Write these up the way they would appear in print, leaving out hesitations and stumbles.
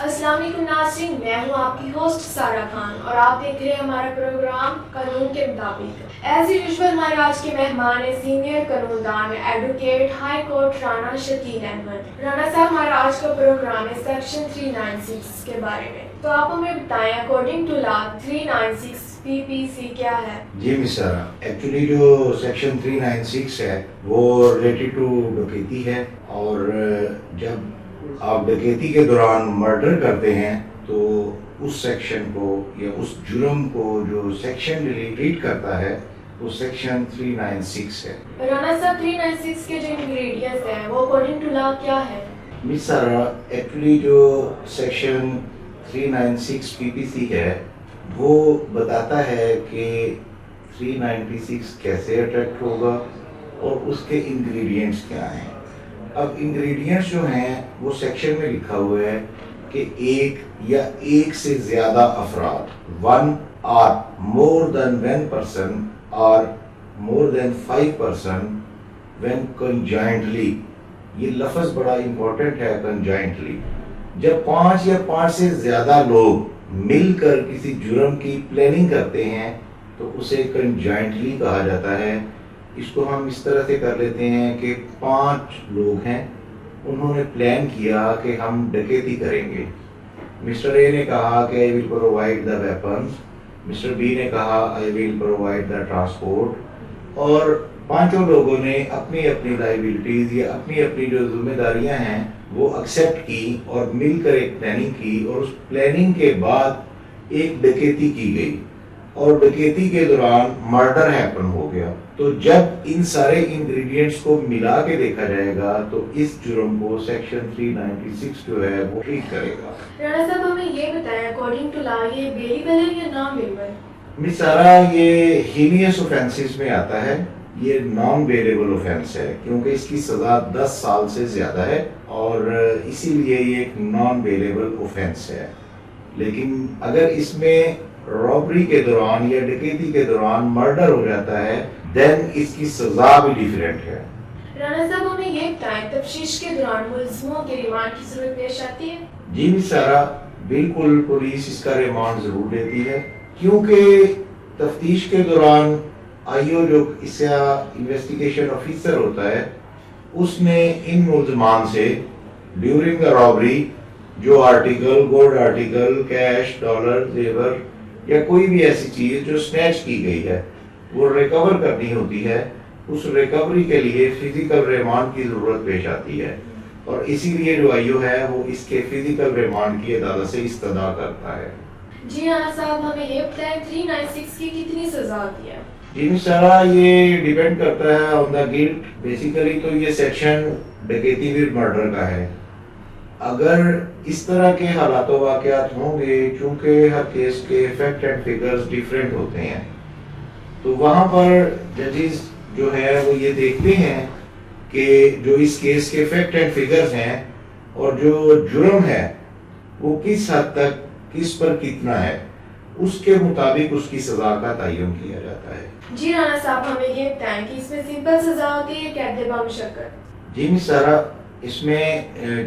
السلام علیکم ناظرین، میں ہوں آپ کی ہوسٹ سارہ خان اور آپ دیکھ رہے ہیں ہمارا پروگرام قانون کے مطابق۔ ایز یوزول ہمارے آج کے مہمان ہیں سینئر قانون دان advocate high court Rana Shakeel Ahmed. Rana صاحب، ہمارا آج کا پروگرام ہے سیکشن 396 کے بارے میں، تو آپ ہمیں بتائیں اکارڈنگ ٹو لا 396 PPC کیا ہے؟ جی مس سارا، ایکچولی جو سیکشن 396 ہے وہ ریلیٹڈ ٹو ڈکیتی ہے، اور جب آپ ڈکیتی کے دوران مرڈر کرتے ہیں تو اس سیکشن کو یا اس جرم کو جو سیکشن ریلیٹ کرتا ہے وہ سیکشن 396 ہے۔ رانا صاحب، 396 کے جو انگریڈینٹس ہیں وہ اکارڈنگ ٹو لا کیا ہے؟ مس سارا، ایکچولی جو سیکشن 396 PPC ہے وہ بتاتا ہے کہ 396 کیسے اٹریکٹ ہوگا اور اس کے انگریڈینٹس کیا ہیں۔ اب انگریڈینٹس جو ہیں وہ سیکشن میں لکھا ہوا ہے کہ ایک یا ایک سے زیادہ افراد، 1 or more than 1 person or more than 5 person when conjointly، یہ لفظ بڑا امپورٹنٹ ہے conjointly، جب 5 یا 5 سے زیادہ لوگ مل کر کسی جرم کی پلاننگ کرتے ہیں تو اسے conjointly کہا جاتا ہے۔ اس کو ہم اس طرح سے کر لیتے ہیں کہ 5 لوگ ہیں، انہوں نے پلان کیا کہ ہم ڈکیتی کریں گے۔ مسٹر اے نے کہا کہ I will provide the weapons، mister B نے کہا I will provide the transport، اور 5 لوگوں نے اپنی اپنی لائبلٹیز یا اپنی اپنی جو ذمہ داریاں ہیں وہ ایکسیپٹ کی اور مل کر ایک پلاننگ کی، اور اس پلاننگ کے بعد ایک ڈکیتی کی گئی اور ڈکیتی کے دوران مرڈر ہیپن ہو گیا۔ تو جب ان سارے انگریڈینٹس کو ملا کے دیکھا جائے گا تو اس جرم کو سیکشن 396 جو ہے وہ ٹریٹ کرے گا۔ رانا صاحب، ہمیں یہ بتائیں اکارڈنگ ٹو لا یہ بیلیبل ہے یا نان بیلیبل؟ مس سارا، یہ ہینیس اوفینسز میں آتا ہے، یہ نان بیلیبل اوفینس ہے کیونکہ اس کی سزا 10 سال سے زیادہ ہے اور اسی لیے یہ ایک نان بیلیبل اوفینس ہے۔ لیکن اگر اس میں رابری کے دوران یا ڈکیتی کے دوران مرڈر ہو جاتا ہے دین اس کی سزا بھی ڈیفرنٹ ہے۔ رانا صاحب، ہمیں یہ بتائیں تفتیش کے دوران ملزموں کے ریمانڈ کی ضرورت پیش آتی ہے؟ جی مس سارا، بالکل پولیس اس کا ریمانڈ ضرور لیتی ہے، کیونکہ تفتیش کے دوران آئیو جو اس کا انویسٹیگیشن آفیسر ہوتا ہے اس نے ان ملزمان سے ڈیورنگ دا رابری جو article, gold article, cash, dollar, زیور یا کوئی بھی ایسی چیز جو سنیچ کی گئی ہے وہ ریکور کرنی ہوتی ہے، اس ریکوری کے لیے فزیکل ریمانڈ کی ضرورت پیش آتی ہے، اور اسی لیے جو آئیو ہے وہ اس کے فزیکل ریمانڈ کی عدالت سے استدعا کرتا ہے۔ جی رانا صاحب، ہمیں یہ بتائیں 396 کی کتنی سزا ہوتی ہے؟ جی مس سارا، یہ ڈیپینڈ کرتا ہے آن دا گلٹ۔ بیسیکلی تو یہ سیکشن ڈکیتی ود مرڈر کا ہے۔ اگر اس طرح کے حالات و واقعات ہوں گے، چونکہ ہر کیس کے فیکٹ اینڈ فگرز ڈیفرنٹ ہوتے ہیں، تو وہاں پر ججز جو ہے وہ یہ دیکھتے ہیں کہ جو اس کیس کے فیکٹ اینڈ فگرز ہیں اور جو جرم ہے وہ کس حد تک کس پر کتنا ہے، اس کے مطابق اس کی سزا کا تعین کیا جاتا ہے۔ جی رانا صاحب، ہمیں یہ بتائیں کہ اس میں سمپل سزا ہوتی ہے یا قید بمشقت؟ جی مس سارا، اس میں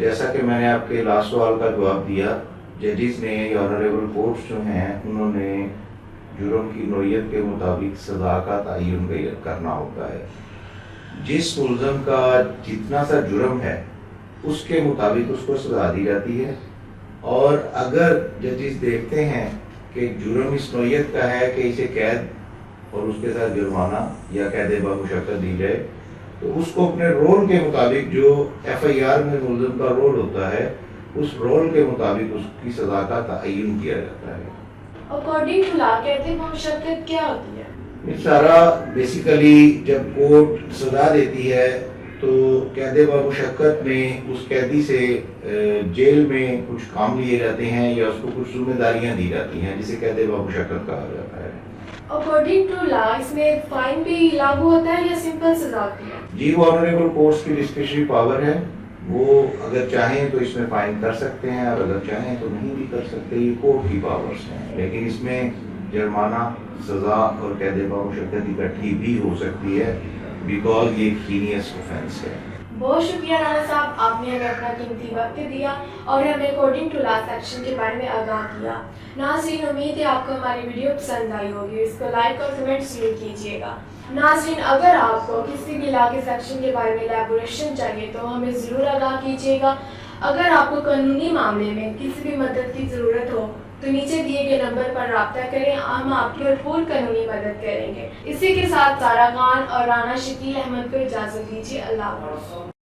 جیسا کہ میں نے آپ کے لاسٹ سوال کا جواب دیا، ججز نے یا آنریبل کورٹس جو ہیں انہوں نے جرم کی نوعیت کے مطابق سزا کا تعین کرنا ہوتا ہے۔ جس ملزم کا جتنا سا جرم ہے اس کے مطابق اس کو سزا دی جاتی ہے، اور اگر ججز دیکھتے ہیں کہ جرم اس نوعیت کا ہے کہ اسے قید اور اس کے ساتھ جرمانہ یا قید بمشقت دی جائے تو اس کو اپنے رول کے مطابق، جو FIR میں ملزم کا رول ہوتا ہے، اس رول کے مطابق اس کی سزا کا تعین کیا جاتا ہے۔ اکارڈنگ ٹو لا قید بمشقت کیا ہوتی ہے؟ سارا بیسیکلی جب کورٹ سزا دیتی ہے تو قید بمشقت میں اس قیدی سے جیل میں کچھ کام لیے جاتے ہیں یا اس کو کچھ ذمہ داریاں دی جاتی ہیں جسے قید بمشقت کہا جاتا ہے۔ اکارڈنگ ٹو لا اس میں فائن بھی لاگو ہوتا ہے یا سمپل سزا ہوتی ہے؟ جی، وہ آنریبل کورٹس کی ڈسکریشنری پاور ہے، وہ اگر چاہیں تو اس میں فائن کر سکتے ہیں اور اگر چاہیں تو نہیں بھی کر سکتے، یہ کورٹ کی پاورز ہیں، لیکن اس میں جرمانہ، سزا اور قید بمشقت اکٹھی بھی ہو سکتی ہے بیکاز یہ ایک ہینیس اوفینس ہے۔ بہت شکریہ رانا صاحب، آپ نے ہمیں اپنا قیمتی وقت دیا اور ہمیں اکارڈنگ ٹو لا سیکشن کے بارے میں آگاہ کیا۔ ناظرین، امید ہے آپ کو ہماری ویڈیو پسند آئی ہوگی، اس کو لائک اور کمنٹ ضرور کیجیے گا۔ ناظرین، اگر آپ کو کسی بھی لا کے سیکشن کے بارے میں ایلیبوریشن چاہیے تو ہمیں ضرور آگاہ کیجیے گا۔ اگر آپ کو قانونی معاملے میں کسی بھی مدد کی ضرورت ہو تو نیچے دیے گئے نمبر پر رابطہ کریں، ہم آپ کی بھرپور قانونی مدد کریں گے۔ اسی کے ساتھ سارا خان اور رانا شکیل احمد کو اجازت دیجیے۔ اللہ حافظ۔